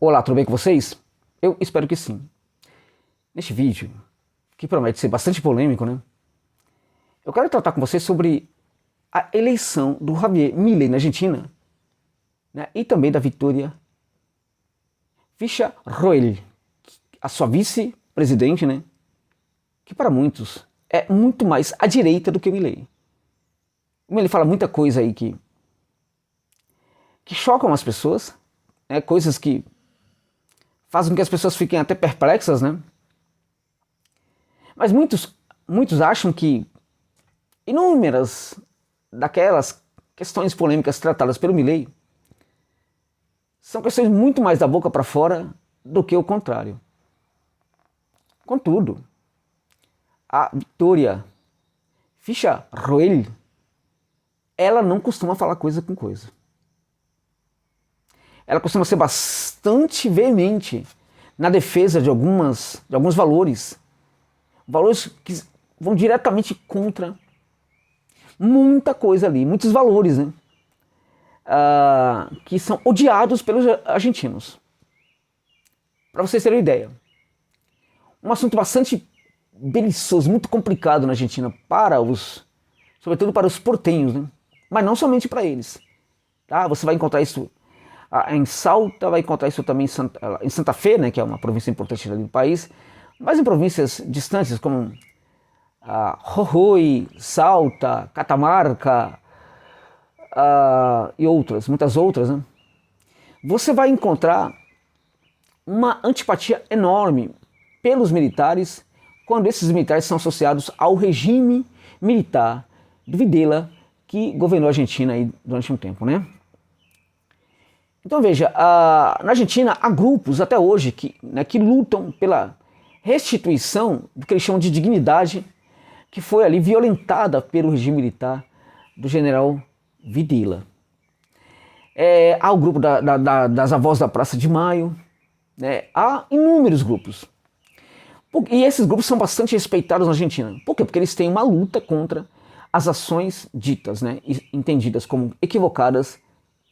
Olá, tudo bem com vocês? Eu espero que sim. Neste vídeo, que promete ser bastante polêmico, né? Eu quero tratar com vocês sobre a eleição do Javier Milei na Argentina, né? E também da Victoria Villarroel, a sua vice-presidente, né? Que para muitos é muito mais à direita do que o Milei. O Milei fala muita coisa aí que chocam as pessoas, né? Coisas que fazem com que as pessoas fiquem até perplexas, né? Mas muitos acham que inúmeras daquelas questões polêmicas tratadas pelo Milei são questões muito mais da boca para fora do que o contrário. Contudo, a Victoria Villarroel, ela não costuma falar coisa com coisa. Ela costuma ser bastante veemente na defesa de alguns valores que vão diretamente contra muita coisa ali, muitos valores, né? Que são odiados pelos argentinos. Para vocês terem uma ideia, um assunto bastante belicoso, muito complicado na Argentina sobretudo para os portenhos, né? Mas não somente para eles. Tá? Você vai encontrar isso em Salta, vai encontrar isso também em Santa Fe, né, que é uma província importante ali do país, mas em províncias distantes como Jujuy, Salta, Catamarca e outras, muitas outras, né? Você vai encontrar uma antipatia enorme pelos militares quando esses militares são associados ao regime militar do Videla, que governou a Argentina aí durante um tempo, né? Então veja, na Argentina há grupos até hoje que lutam pela restituição do que eles chamam de dignidade que foi ali violentada pelo regime militar do general Videla. Há o grupo das avós da Praça de Maio, né? Há inúmeros grupos. E esses grupos são bastante respeitados na Argentina. Por quê? Porque eles têm uma luta contra as ações ditas, né, entendidas como equivocadas,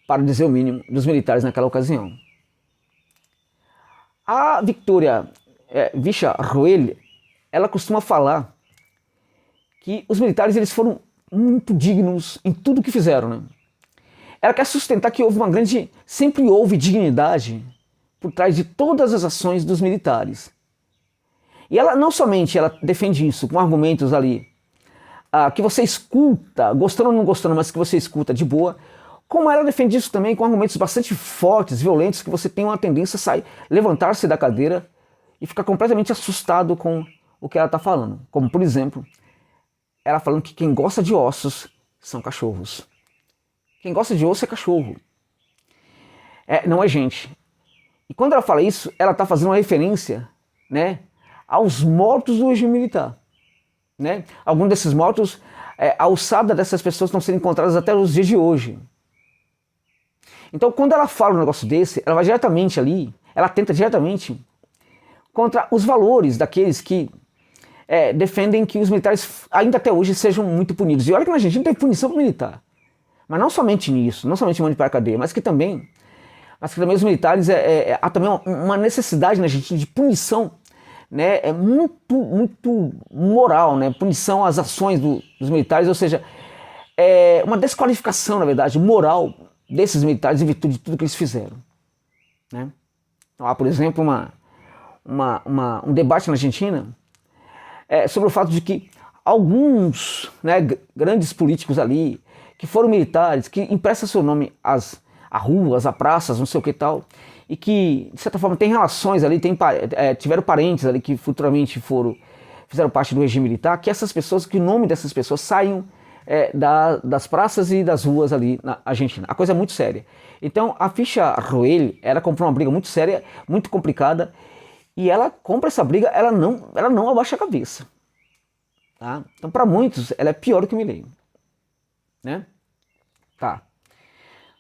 para dizer o mínimo, dos militares naquela ocasião. A Victoria Villarroel, ela costuma falar que os militares eles foram muito dignos em tudo que fizeram, né? Ela quer sustentar que sempre houve dignidade por trás de todas as ações dos militares. E ela não somente ela defende isso com argumentos ali que você escuta, gostando ou não gostando, mas que você escuta de boa, como ela defende isso também com argumentos bastante fortes, violentos, que você tem uma tendência a levantar-se da cadeira e ficar completamente assustado com o que ela está falando. Como, por exemplo, ela falando que quem gosta de ossos são cachorros. Quem gosta de osso é cachorro. Não é gente. E quando ela fala isso, ela está fazendo uma referência, né, aos mortos do regime militar. Né? Alguns desses mortos, a alçada dessas pessoas estão sendo encontradas até os dias de hoje. Então, quando ela fala um negócio desse, ela vai diretamente ali, ela tenta diretamente contra os valores daqueles que defendem que os militares ainda até hoje sejam muito punidos. E olha que na Argentina tem punição militar. Mas não somente nisso, não somente mande para a cadeia, mas que também os militares, há também uma necessidade na Argentina de punição, né, muito moral, né, punição às ações dos militares, ou seja, uma desqualificação, na verdade, moral desses militares em virtude de tudo que eles fizeram. Né? Então, há, por exemplo, um debate na Argentina sobre o fato de que alguns, né, grandes políticos ali, que foram militares, que emprestam seu nome a ruas, a praças, não sei o que tal, e que, de certa forma, têm relações ali, tiveram parentes ali que futuramente fizeram parte do regime militar, que o nome dessas pessoas saiam das praças e das ruas ali na Argentina. A coisa é muito séria. Então, a Villarroel, ela comprou uma briga muito séria, muito complicada, e ela compra essa briga, ela não abaixa a cabeça. Tá? Então, para muitos, ela é pior do que o Milei. Né? Tá.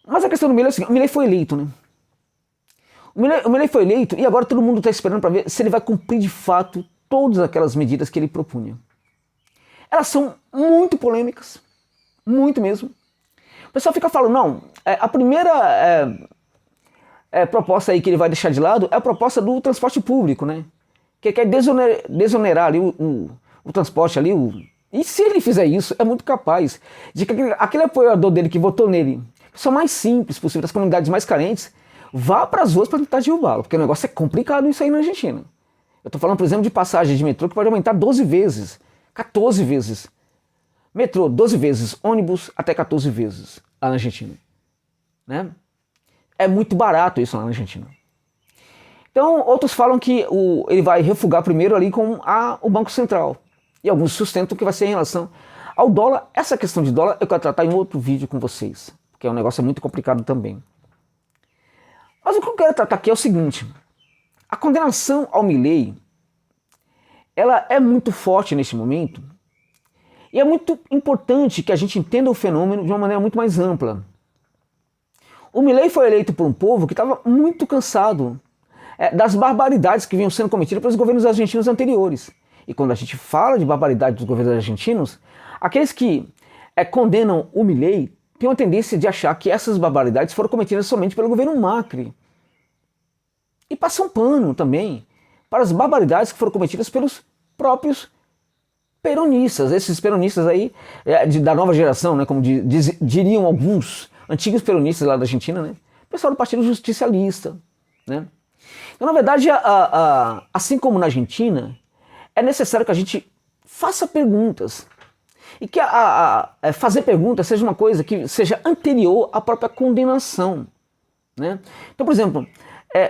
Mas a questão do Milei é o seguinte, o Milei foi eleito, né? O Milei foi eleito e agora todo mundo está esperando para ver se ele vai cumprir de fato todas aquelas medidas que ele propunha. Elas são muito polêmicas, muito mesmo. O pessoal fica falando, não, a primeira proposta aí que ele vai deixar de lado é a proposta do transporte público, né? Que quer desonerar ali o transporte ali. E se ele fizer isso, é muito capaz de que aquele apoiador dele que votou nele, que são mais simples possível, das comunidades mais carentes, vá para as ruas para tentar derrubá-lo, porque o negócio é complicado isso aí na Argentina. Eu estou falando, por exemplo, de passagem de metrô que pode aumentar 12 vezes, 14 vezes. Metrô, 12 vezes, ônibus até 14 vezes lá na Argentina. Né? É muito barato isso lá na Argentina. Então, outros falam que ele vai refugar primeiro ali com o Banco Central. E alguns sustentam que vai ser em relação ao dólar. Essa questão de dólar eu quero tratar em outro vídeo com vocês, porque é um negócio muito complicado também. Mas o que eu quero tratar aqui é o seguinte: a condenação ao Milei, ela é muito forte neste momento, e é muito importante que a gente entenda o fenômeno de uma maneira muito mais ampla. O Milei foi eleito por um povo que estava muito cansado das barbaridades que vinham sendo cometidas pelos governos argentinos anteriores. E quando a gente fala de barbaridade dos governos argentinos, aqueles que condenam o Milei têm uma tendência de achar que essas barbaridades foram cometidas somente pelo governo Macri. E passam pano também para as barbaridades que foram cometidas pelos próprios peronistas. Esses peronistas aí, da nova geração, né, como diriam alguns antigos peronistas lá da Argentina, né, pessoal do Partido Justicialista. Né. Então, na verdade, assim como na Argentina, é necessário que a gente faça perguntas. E que fazer perguntas seja uma coisa que seja anterior à própria condenação. Né? Então, por exemplo,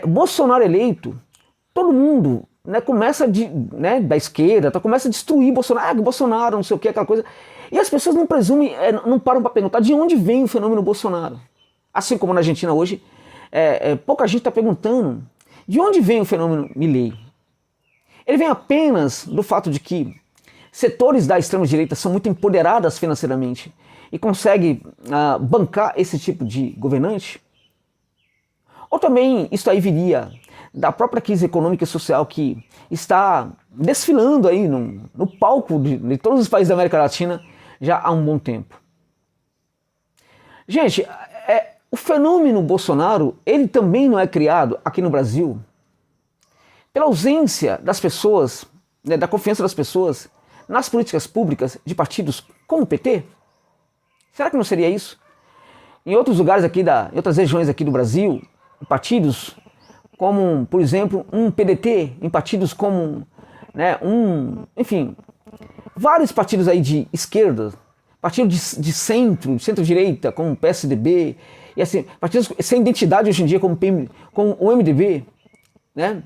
Bolsonaro eleito, todo mundo, né, começa da esquerda, começa a destruir Bolsonaro, Bolsonaro, não sei o que, aquela coisa. E as pessoas não presumem, não param para perguntar de onde vem o fenômeno Bolsonaro. Assim como na Argentina hoje, pouca gente está perguntando de onde vem o fenômeno Milei. Ele vem apenas do fato de que setores da extrema-direita são muito empoderadas financeiramente e conseguem bancar esse tipo de governante? Ou também isso aí viria da própria crise econômica e social que está desfilando aí no palco de todos os países da América Latina já há um bom tempo? Gente, o fenômeno Bolsonaro, ele também não é criado aqui no Brasil pela ausência das pessoas, né, da confiança das pessoas nas políticas públicas de partidos como o PT? Será que não seria isso? Em outros lugares aqui, em outras regiões aqui do Brasil, em partidos como, por exemplo, um PDT, em partidos como, né, enfim, vários partidos aí de esquerda, partidos de centro-direita, como o PSDB, e assim, partidos sem identidade hoje em dia, como o MDB, né?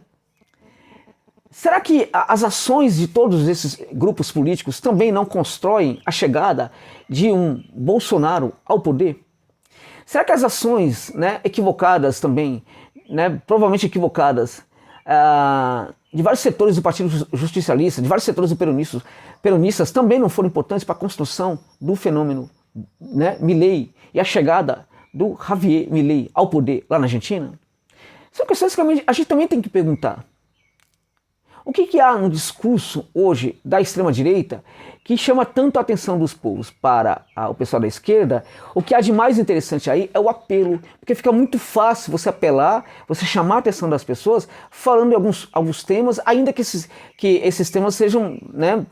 Será que as ações de todos esses grupos políticos também não constroem a chegada de um Bolsonaro ao poder? Será que as ações, né, equivocadas também, né, provavelmente equivocadas, de vários setores do Partido Justicialista, de vários setores do peronistas também não foram importantes para a construção do fenômeno, né, Milei e a chegada do Javier Milei ao poder lá na Argentina? São questões que a gente também tem que perguntar. O que há no discurso hoje da extrema-direita que chama tanto a atenção dos povos para o pessoal da esquerda? O que há de mais interessante aí é o apelo, porque fica muito fácil você apelar, você chamar a atenção das pessoas falando de alguns temas, ainda que esses temas sejam, né,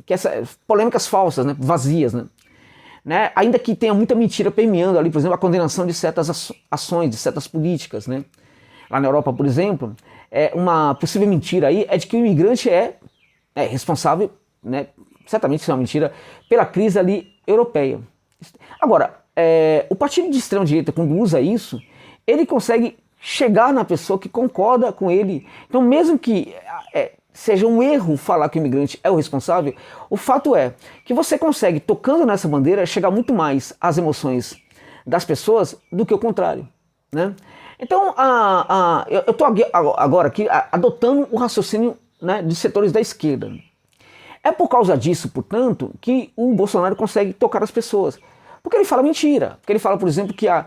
essas polêmicas falsas, né, vazias, né? Ainda que tenha muita mentira permeando ali, por exemplo, a condenação de certas ações, de certas políticas, né? Lá na Europa, por exemplo, uma possível mentira aí é de que o imigrante é responsável, né, certamente isso é uma mentira, pela crise ali europeia. Agora, o partido de extrema-direita, quando usa isso, ele consegue chegar na pessoa que concorda com ele. Então, mesmo que seja um erro falar que o imigrante é o responsável, o fato é que você consegue, tocando nessa bandeira, chegar muito mais às emoções das pessoas do que o contrário, né? Então, eu estou agora aqui adotando o raciocínio, né, de setores da esquerda. É por causa disso, portanto, que o Bolsonaro consegue tocar as pessoas. Porque ele fala mentira. Porque ele fala, por exemplo, que a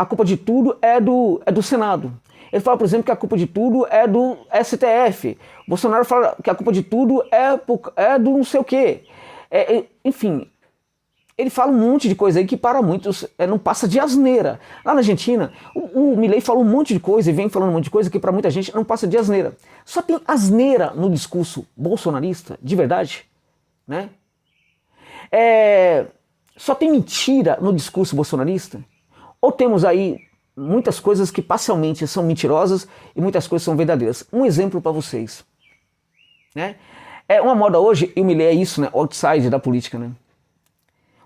culpa de tudo é do Senado. Ele fala, por exemplo, que a culpa de tudo é do STF. O Bolsonaro fala que a culpa de tudo é do não sei o quê. Enfim, ele fala um monte de coisa aí que para muitos não passa de asneira. Lá na Argentina, o Milei falou um monte de coisa e vem falando um monte de coisa que para muita gente não passa de asneira. Só tem asneira no discurso bolsonarista, de verdade, né? Só tem mentira no discurso bolsonarista? Ou temos aí muitas coisas que parcialmente são mentirosas e muitas coisas são verdadeiras? Um exemplo para vocês, né? É uma moda hoje, e o Milei é isso, né? Outside da política, né?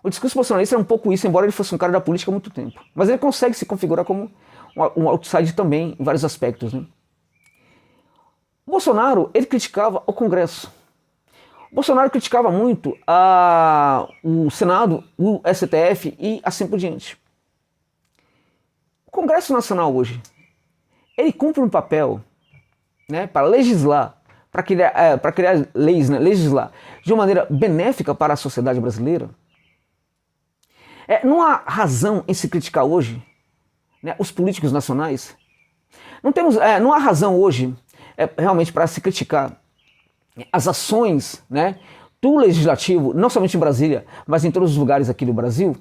O discurso bolsonarista é um pouco isso, embora ele fosse um cara da política há muito tempo. Mas ele consegue se configurar como um outside também, em vários aspectos, né? O Bolsonaro, ele criticava o Congresso. O Bolsonaro criticava muito o Senado, o STF e assim por diante. O Congresso Nacional hoje, ele cumpre um papel, né, para legislar, para criar leis, né, legislar de uma maneira benéfica para a sociedade brasileira. Não há razão em se criticar hoje, né, os políticos nacionais. Não há razão hoje realmente para se criticar as ações, né, do legislativo, não somente em Brasília, mas em todos os lugares aqui do Brasil.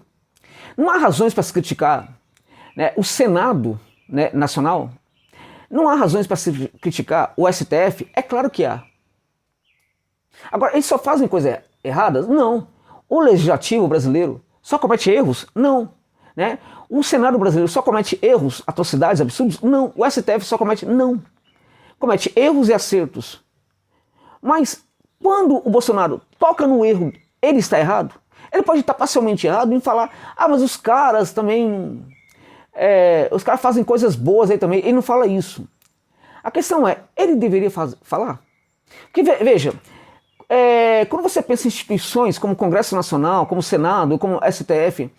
Não há razões para se criticar, né, o Senado, né, nacional. Não há razões para se criticar o STF? É claro que há. Agora, eles só fazem coisas erradas? Não. O legislativo brasileiro só comete erros? Não. Né? O Senado brasileiro só comete erros, atrocidades, absurdos? Não. O STF só comete? Não. Comete erros e acertos. Mas quando o Bolsonaro toca no erro, ele está errado? Ele pode estar parcialmente errado em falar, mas os caras também, os caras fazem coisas boas aí também. Ele não fala isso. A questão é, ele deveria falar? Porque veja, quando você pensa em instituições como o Congresso Nacional, como o Senado, como o STF,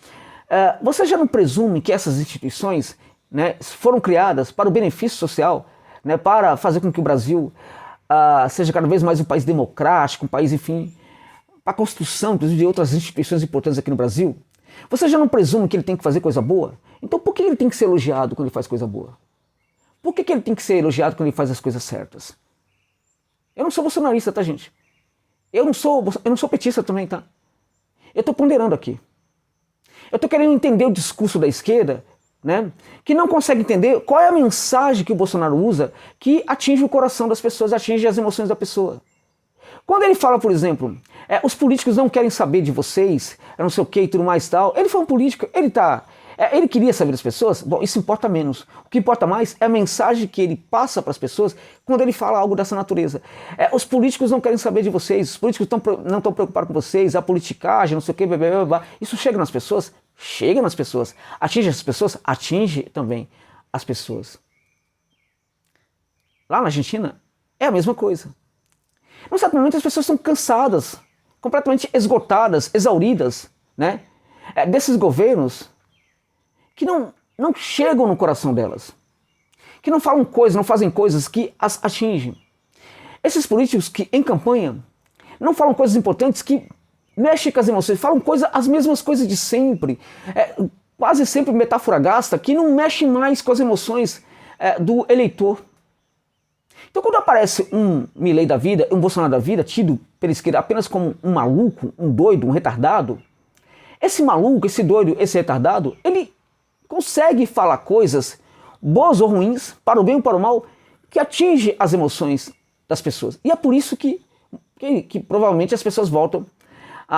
você já não presume que essas instituições, né, foram criadas para o benefício social, né, para fazer com que o Brasil seja cada vez mais um país democrático, um país, enfim, para a construção, inclusive, de outras instituições importantes aqui no Brasil? Você já não presume que ele tem que fazer coisa boa? Então por que ele tem que ser elogiado quando ele faz coisa boa? Por que ele tem que ser elogiado quando ele faz as coisas certas? Eu não sou bolsonarista, tá, gente? Eu não sou petista também, tá? Eu estou ponderando aqui. Eu estou querendo entender o discurso da esquerda, né, que não consegue entender qual é a mensagem que o Bolsonaro usa que atinge o coração das pessoas, atinge as emoções da pessoa. Quando ele fala, por exemplo, os políticos não querem saber de vocês, não sei o que e tudo mais e tal, ele foi um político, ele queria saber das pessoas, bom, isso importa menos. O que importa mais é a mensagem que ele passa para as pessoas quando ele fala algo dessa natureza. Os políticos não querem saber de vocês, os políticos não estão preocupados com vocês, a politicagem, não sei o que, blá, blá, blá. Isso chega nas pessoas? Chega nas pessoas. Atinge as pessoas? Atinge também as pessoas. Lá na Argentina é a mesma coisa. Num certo momento as pessoas estão cansadas, completamente esgotadas, exauridas, né, desses governos que não chegam no coração delas, que não falam coisas, não fazem coisas que as atingem. Esses políticos que em campanha não falam coisas importantes que mexem com as emoções, falam as mesmas coisas de sempre, quase sempre metáfora gasta, que não mexe mais com as emoções do eleitor. Então quando aparece um Milei da vida, um Bolsonaro da vida, tido pela esquerda apenas como um maluco, um doido, um retardado, esse maluco, esse doido, esse retardado, ele consegue falar coisas boas ou ruins, para o bem ou para o mal, que atinge as emoções das pessoas. E é por isso que provavelmente as pessoas votam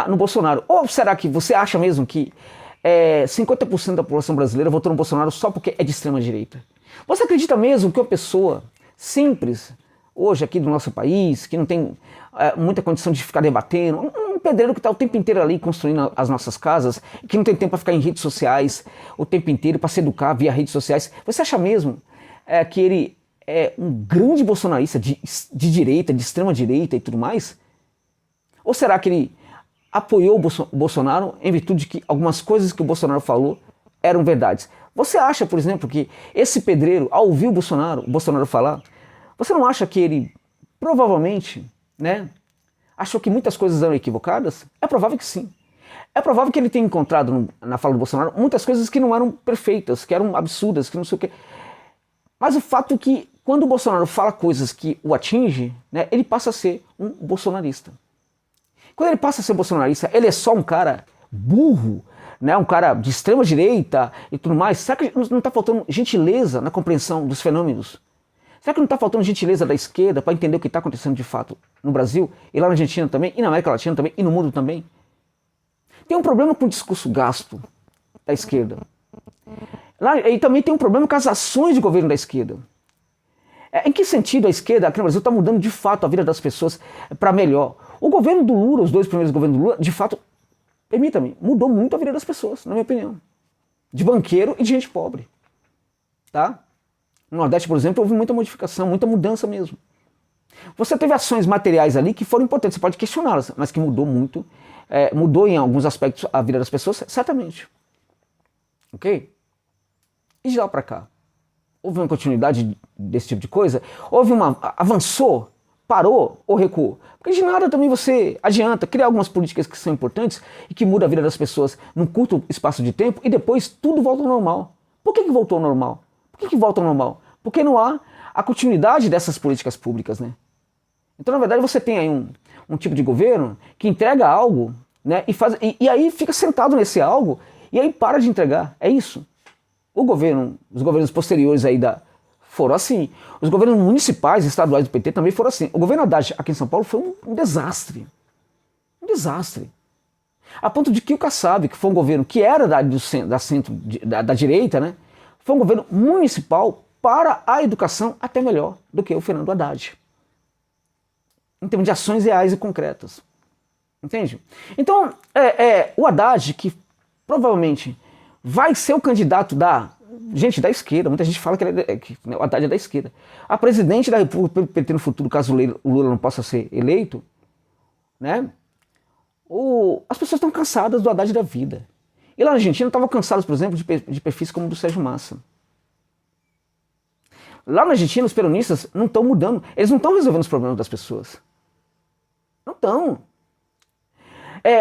no Bolsonaro. Ou será que você acha mesmo que 50% da população brasileira votou no Bolsonaro só porque é de extrema direita? Você acredita mesmo que uma pessoa simples, hoje aqui do nosso país, que não tem muita condição de ficar debatendo, um pedreiro que está o tempo inteiro ali construindo as nossas casas, que não tem tempo para ficar em redes sociais o tempo inteiro, para se educar via redes sociais, você acha mesmo que ele é um grande bolsonarista de direita, de extrema direita e tudo mais? Ou será que ele apoiou o Bolsonaro em virtude de que algumas coisas que o Bolsonaro falou eram verdades? Você acha, por exemplo, que esse pedreiro, ao ouvir o Bolsonaro falar, você não acha que ele provavelmente, né, achou que muitas coisas eram equivocadas? É provável que sim. É provável que ele tenha encontrado na fala do Bolsonaro muitas coisas que não eram perfeitas, que eram absurdas, que não sei o quê. Mas o fato é que quando o Bolsonaro fala coisas que o atingem, né, ele passa a ser um bolsonarista. Quando ele passa a ser bolsonarista, ele é só um cara burro, né, um cara de extrema direita e tudo mais, será que não está faltando gentileza na compreensão dos fenômenos? Será que não está faltando gentileza da esquerda para entender o que está acontecendo de fato no Brasil, e lá na Argentina também, e na América Latina também, e no mundo também? Tem um problema com o discurso gasto da esquerda. Lá, e também tem um problema com as ações de governo da esquerda. Em que sentido a esquerda aqui no Brasil está mudando de fato a vida das pessoas para melhor? O governo do Lula, os dois primeiros governos do Lula, de fato, permita-me, mudou muito a vida das pessoas, na minha opinião. De banqueiro e de gente pobre. Tá? No Nordeste, por exemplo, houve muita modificação, muita mudança mesmo. Você teve ações materiais ali que foram importantes, você pode questioná-las, mas que mudou muito, mudou em alguns aspectos a vida das pessoas, certamente. Ok? E de lá para cá? Houve uma continuidade desse tipo de coisa? Avançou? Parou ou recuou? Porque de nada também você adianta criar algumas políticas que são importantes e que mudam a vida das pessoas num curto espaço de tempo e depois tudo volta ao normal. Por que voltou ao normal? Por que volta ao normal? Porque não há a continuidade dessas políticas públicas, né? Então, na verdade, você tem aí um tipo de governo que entrega algo, né, e aí fica sentado nesse algo e aí para de entregar. É isso. Os governos posteriores aí foram assim. Os governos municipais e estaduais do PT também foram assim. O governo Haddad aqui em São Paulo foi um desastre. Um desastre. A ponto de que o Kassab, que foi um governo que era da direita, né, foi um governo municipal para a educação até melhor do que o Fernando Haddad. Em termos de ações reais e concretas. Entende? Então, o Haddad, que provavelmente vai ser o candidato da gente da esquerda, muita gente fala que o Haddad é da esquerda, a presidente da República pelo PT no futuro, caso o Lula não possa ser eleito, né? As pessoas estão cansadas do Haddad da vida. E lá na Argentina estavam cansados, por exemplo, de perfis como o do Sérgio Massa. Lá na Argentina os peronistas não estão mudando, eles não estão resolvendo os problemas das pessoas. Não estão.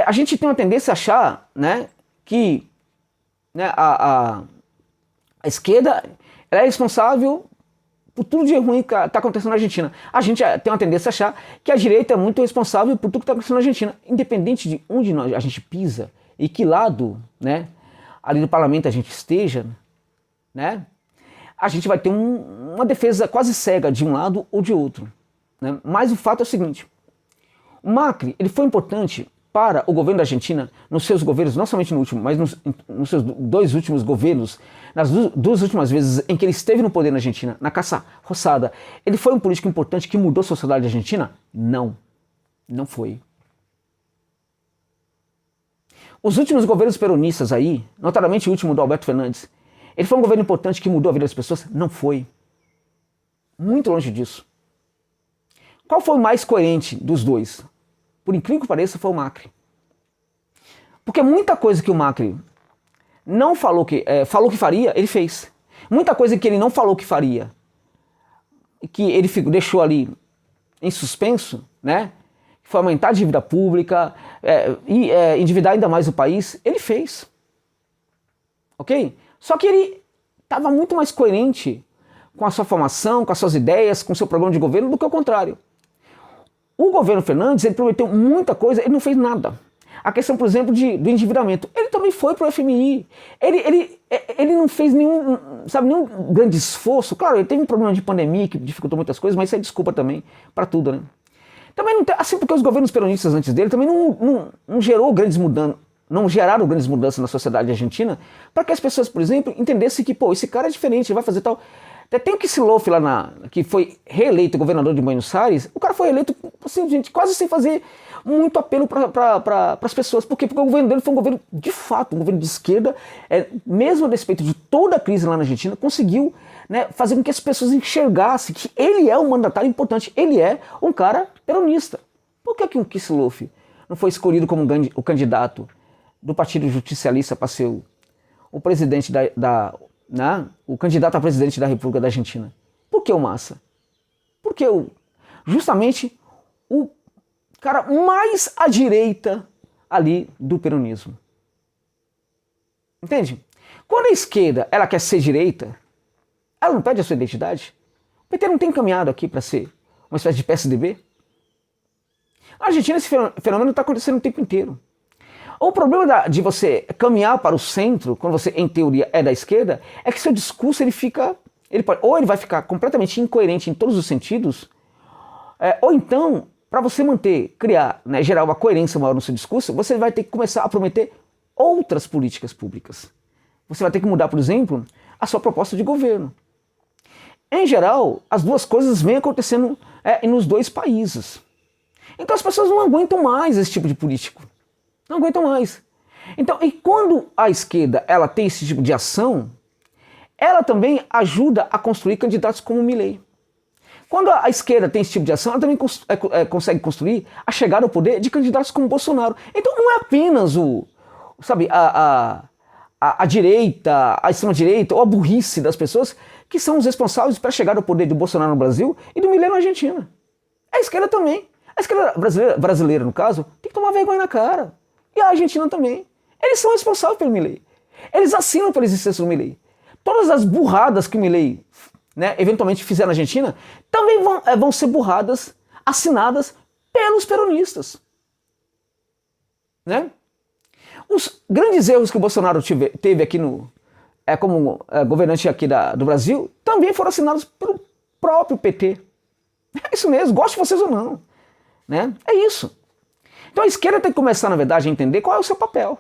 A gente tem uma tendência a achar, né, que, né, a esquerda é responsável por tudo de ruim que está acontecendo na Argentina. A gente tem uma tendência a achar que a direita é muito responsável por tudo que está acontecendo na Argentina. Independente de onde a gente pisa e que lado, né, ali no parlamento a gente esteja, né, a gente vai ter uma defesa quase cega de um lado ou de outro. Né? Mas o fato é o seguinte, o Macri ele foi importante para o governo da Argentina, nos seus governos, não somente no último, mas nos seus dois últimos governos, nas duas últimas vezes em que ele esteve no poder na Argentina, na caça roçada, ele foi um político importante que mudou a sociedade argentina? Não, não foi. Os últimos governos peronistas aí, notadamente o último do Alberto Fernandes, ele foi um governo importante que mudou a vida das pessoas? Não foi. Muito longe disso. Qual foi o mais coerente dos dois? Por incrível que pareça, foi o Macri. Porque muita coisa que o Macri não falou que faria, ele fez. Muita coisa que ele não falou que faria, que ele deixou ali em suspenso, né? Foi aumentar a dívida pública e endividar ainda mais o país, ele fez. Ok? Só que ele estava muito mais coerente com a sua formação, com as suas ideias, com o seu programa de governo, do que o contrário. O governo Fernandes, ele prometeu muita coisa, ele não fez nada. A questão, por exemplo, do endividamento. Ele também foi para o FMI. Ele não fez nenhum grande esforço. Claro, ele teve um problema de pandemia que dificultou muitas coisas, mas isso é desculpa também para tudo, né? Também não tem, assim, porque os governos peronistas antes dele também não geraram grandes mudanças na sociedade argentina, para que as pessoas, por exemplo, entendessem que, pô, esse cara é diferente, ele vai fazer tal. Tem o Kicillof lá, que foi reeleito governador de Buenos Aires, o cara foi eleito, assim, gente, quase sem fazer muito apelo para as pessoas. Por quê? Porque o governo dele foi um governo, de fato, um governo de esquerda, mesmo a despeito de toda a crise lá na Argentina, conseguiu, né, fazer com que as pessoas enxergassem que ele é um mandatário importante, ele é um cara peronista. Por que o Kicillof não foi escolhido como o candidato do Partido Justicialista para ser o presidente o candidato a presidente da República da Argentina? Por que o Massa? Porque justamente o cara mais à direita ali do peronismo. Entende? Quando a esquerda ela quer ser direita, ela não perde a sua identidade. O PT não tem caminhado aqui para ser uma espécie de PSDB. Na Argentina esse fenômeno está acontecendo o tempo inteiro. O problema de você caminhar para o centro, quando você, em teoria, é da esquerda, é que seu discurso ou ele vai ficar completamente incoerente em todos os sentidos, ou então, para você criar, né, gerar uma coerência maior no seu discurso, você vai ter que começar a prometer outras políticas públicas. Você vai ter que mudar, por exemplo, a sua proposta de governo. Em geral, as duas coisas vêm acontecendo nos dois países. Então as pessoas não aguentam mais esse tipo de político. Não aguentam mais. Então, e quando a esquerda ela tem esse tipo de ação, ela também ajuda a construir candidatos como Milei. Quando a esquerda tem esse tipo de ação, ela também consegue construir a chegada ao poder de candidatos como Bolsonaro. Então não é apenas a direita, a extrema-direita ou a burrice das pessoas que são os responsáveis para chegar ao poder de Bolsonaro no Brasil e do Milei na Argentina. A esquerda também. A esquerda brasileira, no caso, tem que tomar vergonha na cara. E a Argentina também. Eles são responsáveis pelo Milei. Eles assinam pela existência do Milei. Todas as burradas que o Milei, né, eventualmente fizer na Argentina, também vão ser burradas assinadas pelos peronistas. Né? Os grandes erros que o Bolsonaro teve aqui como governante aqui do Brasil também foram assinados pelo próprio PT. É isso mesmo, goste vocês ou não. Né? É isso. Então a esquerda tem que começar, na verdade, a entender qual é o seu papel.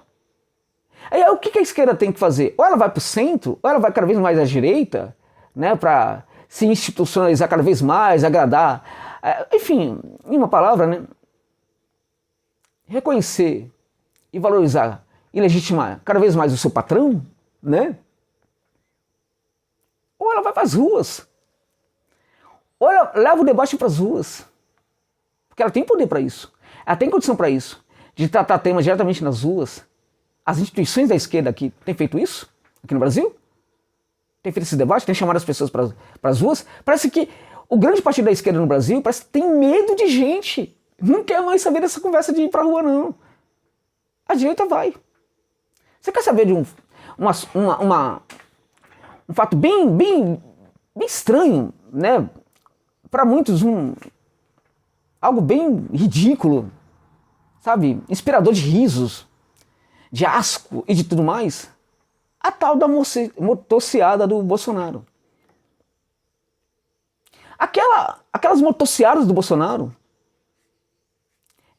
Aí o que a esquerda tem que fazer? Ou ela vai para o centro, ou ela vai cada vez mais à direita, né, para se institucionalizar cada vez mais, agradar. Enfim, em uma palavra, né, reconhecer e valorizar e legitimar cada vez mais o seu patrão, né? Ou ela vai para as ruas. Ou ela leva o debate para as ruas. Porque ela tem poder para isso. Ela tem condição para isso. De tratar temas diretamente nas ruas. As instituições da esquerda aqui têm feito isso? Aqui no Brasil? Tem feito esse debate? Tem chamado as pessoas para as ruas? Parece que o grande partido da esquerda no Brasil parece que tem medo de gente. Não quer mais saber dessa conversa de ir para a rua, não. A direita vai. Você quer saber de um fato bem estranho, né? Para muitos, algo bem ridículo, sabe? Inspirador de risos, de asco e de tudo mais. A tal da motociada do Bolsonaro. Aquelas motociadas do Bolsonaro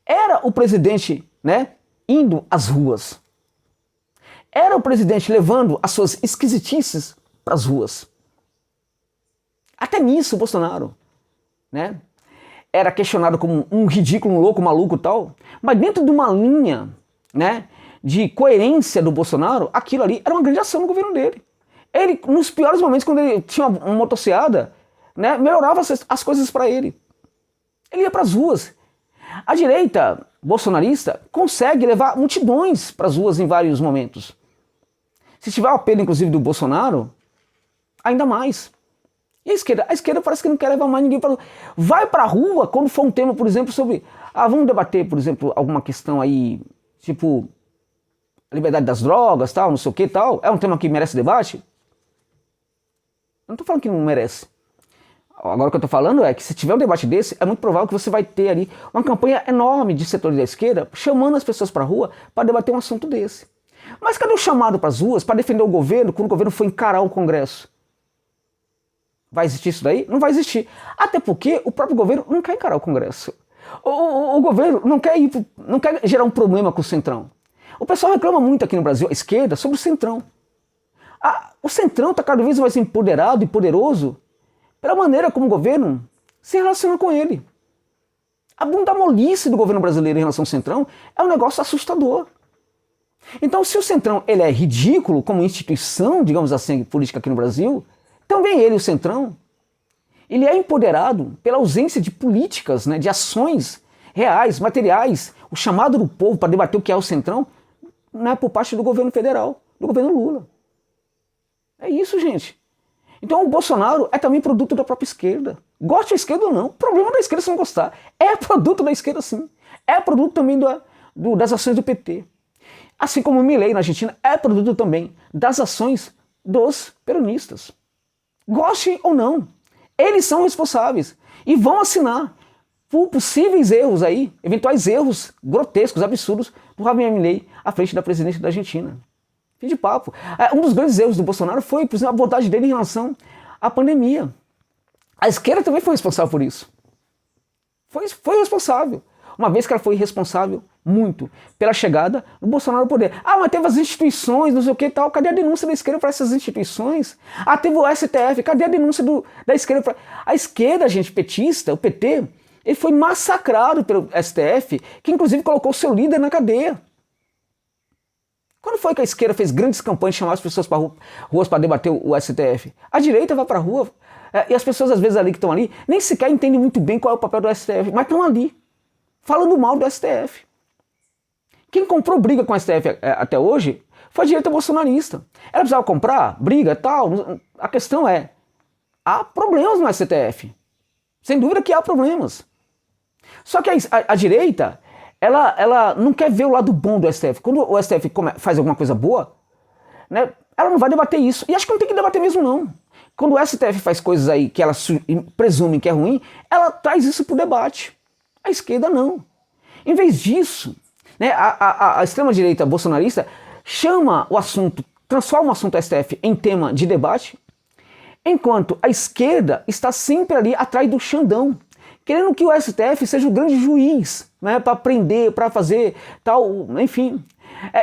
era o presidente, né, indo às ruas. Era o presidente levando as suas esquisitices para as ruas. Até nisso o Bolsonaro, né, era questionado como um ridículo, um louco, um maluco e tal, mas dentro de uma linha, né, de coerência do Bolsonaro, aquilo ali era uma grande ação no governo dele. Ele, nos piores momentos, quando ele tinha uma motociada, né, melhorava as coisas para ele. Ele ia para as ruas. A direita bolsonarista consegue levar multidões para as ruas em vários momentos. Se tiver o apelo, inclusive, do Bolsonaro, ainda mais. E a esquerda parece que não quer levar mais ninguém para a rua. Vai para a rua quando for um tema, por exemplo, sobre... vamos debater, por exemplo, alguma questão aí, tipo... liberdade das drogas, tal, não sei o que, tal. É um tema que merece debate? Eu não estou falando que não merece. Agora o que eu estou falando é que se tiver um debate desse, é muito provável que você vai ter ali uma campanha enorme de setores da esquerda chamando as pessoas para a rua para debater um assunto desse. Mas cadê o chamado para as ruas para defender o governo quando o governo for encarar o Congresso? Vai existir isso daí? Não vai existir. Até porque o próprio governo não quer encarar o Congresso. O governo não quer gerar um problema com o Centrão. O pessoal reclama muito aqui no Brasil, a esquerda, sobre o Centrão. O Centrão está cada vez mais empoderado e poderoso pela maneira como o governo se relaciona com ele. A bunda molice do governo brasileiro em relação ao Centrão é um negócio assustador. Então, se o Centrão ele é ridículo como instituição, digamos assim, política aqui no Brasil, também ele, o Centrão, ele é empoderado pela ausência de políticas, né, de ações reais, materiais, o chamado do povo para debater o que é o Centrão, né, por parte do governo federal, do governo Lula. É isso, gente. Então o Bolsonaro é também produto da própria esquerda. Goste da esquerda ou não, o problema da esquerda é se não gostar. É produto da esquerda, sim. É produto também das ações do PT. Assim como o Milei na Argentina é produto também das ações dos peronistas. Goste ou não, eles são responsáveis e vão assinar por possíveis erros aí, eventuais erros grotescos, absurdos, do Javier Milei à frente da presidência da Argentina. Fim de papo. Um dos grandes erros do Bolsonaro foi, por exemplo, a abordagem dele em relação à pandemia. A esquerda também foi responsável por isso. Foi responsável. Uma vez que ela foi responsável muito pela chegada do Bolsonaro ao poder. Mas teve as instituições, não sei o que e tal. Cadê a denúncia da esquerda para essas instituições? Teve o STF. Cadê a denúncia da esquerda? A esquerda, gente, petista, o PT, ele foi massacrado pelo STF, que inclusive colocou o seu líder na cadeia. Quando foi que a esquerda fez grandes campanhas, chamar as pessoas para ruas para debater o STF? A direita vai para a rua, e as pessoas às vezes ali que estão ali, nem sequer entendem muito bem qual é o papel do STF, mas estão ali, falando mal do STF. Quem comprou briga com o STF até hoje foi a direita bolsonarista. Ela precisava comprar briga e tal. A questão é, há problemas no STF. Sem dúvida que há problemas. Só que a direita, ela não quer ver o lado bom do STF. Quando o STF faz alguma coisa boa, né, ela não vai debater isso. E acho que não tem que debater mesmo, não. Quando o STF faz coisas aí que ela presume que é ruim, ela traz isso para o debate. A esquerda não. Em vez disso, né, a extrema-direita bolsonarista chama o assunto, transforma o assunto STF em tema de debate, enquanto a esquerda está sempre ali atrás do Xandão, querendo que o STF seja o grande juiz, né, para prender, para fazer tal, enfim.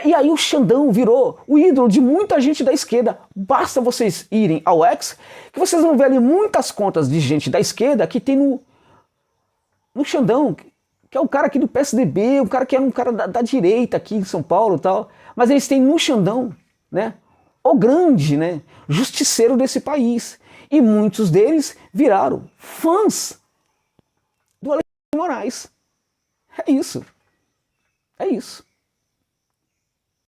E aí o Xandão virou o ídolo de muita gente da esquerda. Basta vocês irem ao X, que vocês vão ver ali muitas contas de gente da esquerda que tem no Xandão, que é um cara aqui do PSDB, um cara que era um cara da direita aqui em São Paulo e tal. Mas eles têm no Xandão, né, o grande, né, justiceiro desse país. E muitos deles viraram fãs do Alexandre de Moraes. É isso. É isso.